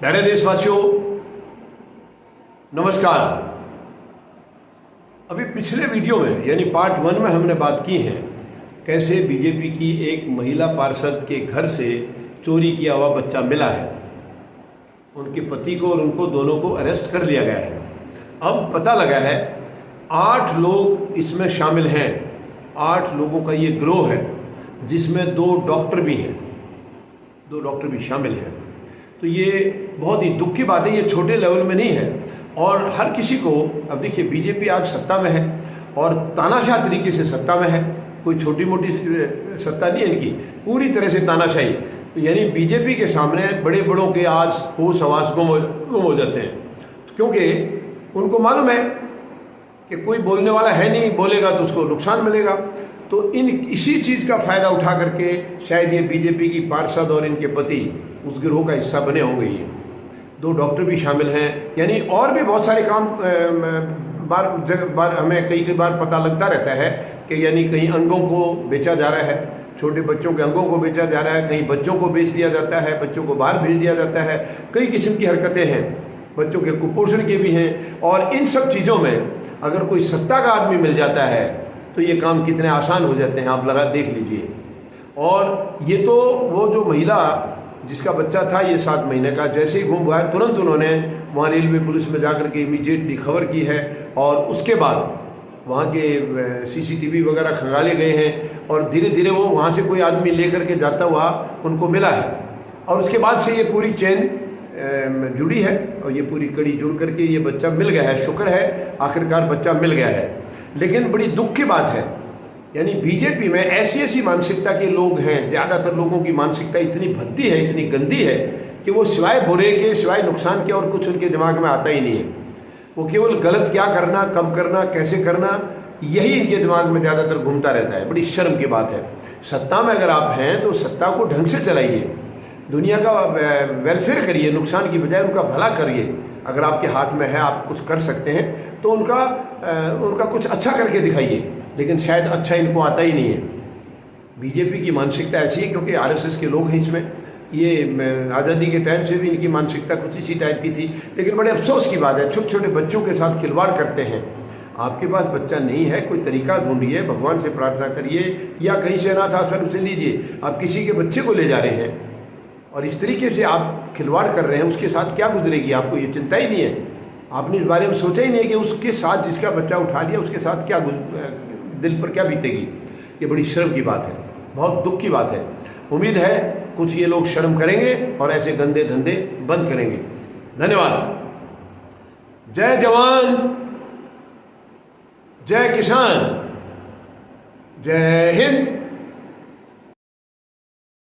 प्यारे देशवासियों, नमस्कार। अभी पिछले वीडियो में यानी पार्ट 1 में हमने बात की है कैसे बीजेपी की एक महिला पार्षद के घर से चोरी किया हुआ बच्चा मिला है। उनके पति को और उनको दोनों को अरेस्ट कर लिया गया है। अब पता लगा है 8 लोग इसमें शामिल हैं। 8 लोगों का ये गिरोह है जिसमें 2 डॉक्टर भी हैं, 2 डॉक्टर भी शामिल हैं। तो ये बहुत ही दुख की बात है, ये छोटे लेवल में नहीं है। और हर किसी को, अब देखिए बीजेपी आज सत्ता में है और तानाशाह तरीके से सत्ता में है, कोई छोटी मोटी सत्ता नहीं है इनकी, पूरी तरह से तानाशाही। यानी बीजेपी के सामने बड़े बड़ों के आज होश हवास गुम हो जाते हैं, क्योंकि उनको मालूम है कि कोई बोलने वाला है नहीं, बोलेगा तो उसको नुकसान मिलेगा। तो इसी चीज़ का फ़ायदा उठा करके शायद ये बीजेपी की पार्षद और इनके पति उस गिरोह का हिस्सा बने होंगे। ये 2 डॉक्टर भी शामिल हैं, यानी और भी बहुत सारे काम बार हमें कई बार पता लगता रहता है कि यानी कहीं अंगों को बेचा जा रहा है, छोटे बच्चों के अंगों को बेचा जा रहा है, कहीं बच्चों को बेच दिया जाता है, बच्चों को बाहर भेज दिया जाता है। कई किस्म की हरकतें हैं, बच्चों के कुपोषण की भी हैं। और इन सब चीज़ों में अगर कोई सत्ता का आदमी मिल जाता है तो ये काम कितने आसान हो जाते हैं, आप लगा देख लीजिए। और ये तो वो जो महिला जिसका बच्चा था ये 7 महीने का, जैसे ही घूम गया तुरंत उन्होंने वहाँ रेलवे पुलिस में जाकर के इमीडिएटली खबर की है। और उसके बाद वहाँ के सीसीटीवी वगैरह खंगाले गए हैं और धीरे धीरे वो वहाँ से कोई आदमी लेकर के जाता हुआ उनको मिला है। और उसके बाद से ये पूरी चेन जुड़ी है और ये पूरी कड़ी जुड़ करके ये बच्चा मिल गया है। शुक्र है आखिरकार बच्चा मिल गया है। लेकिन बड़ी दुख की बात है, यानी बीजेपी में ऐसी मानसिकता के लोग हैं, ज़्यादातर लोगों की मानसिकता इतनी भद्दी है, इतनी गंदी है कि वो सिवाय बुरे के, सिवाय नुकसान के और कुछ उनके दिमाग में आता ही नहीं है। वो केवल गलत क्या करना, कब करना, कैसे करना, यही इनके दिमाग में ज़्यादातर घूमता रहता है। बड़ी शर्म की बात है। सत्ता में अगर आप हैं तो सत्ता को ढंग से चलाइए, दुनिया का वेलफेयर करिए, नुकसान की बजाय उनका भला करिए। अगर आपके हाथ में है, आप कुछ कर सकते हैं तो उनका कुछ अच्छा करके दिखाइए। लेकिन शायद अच्छा इनको आता ही नहीं है। बीजेपी की मानसिकता ऐसी है क्योंकि आरएसएस के लोग हैं इसमें। ये आज़ादी के टाइम से भी इनकी मानसिकता कुछ इसी टाइप की थी। लेकिन बड़े अफसोस की बात है, छोटे छोटे बच्चों के साथ खिलवाड़ करते हैं। आपके पास बच्चा नहीं है, कोई तरीका ढूंढिए, भगवान से प्रार्थना करिए या कहीं से अनाथ आश्रम से लीजिए। आप किसी के बच्चे को ले जा रहे हैं और इस तरीके से आप खिलवाड़ कर रहे हैं, उसके साथ क्या गुजरेगी आपको ये चिंता ही नहीं है। आपने इस बारे में सोचा ही नहीं कि उसके साथ जिसका बच्चा उठा लिया उसके साथ क्या दिल पर क्या बीतेगी। ये बड़ी शर्म की बात है, बहुत दुख की बात है। उम्मीद है कुछ ये लोग शर्म करेंगे और ऐसे गंदे धंधे बंद करेंगे। धन्यवाद। जय जवान, जय किसान, जय हिंद।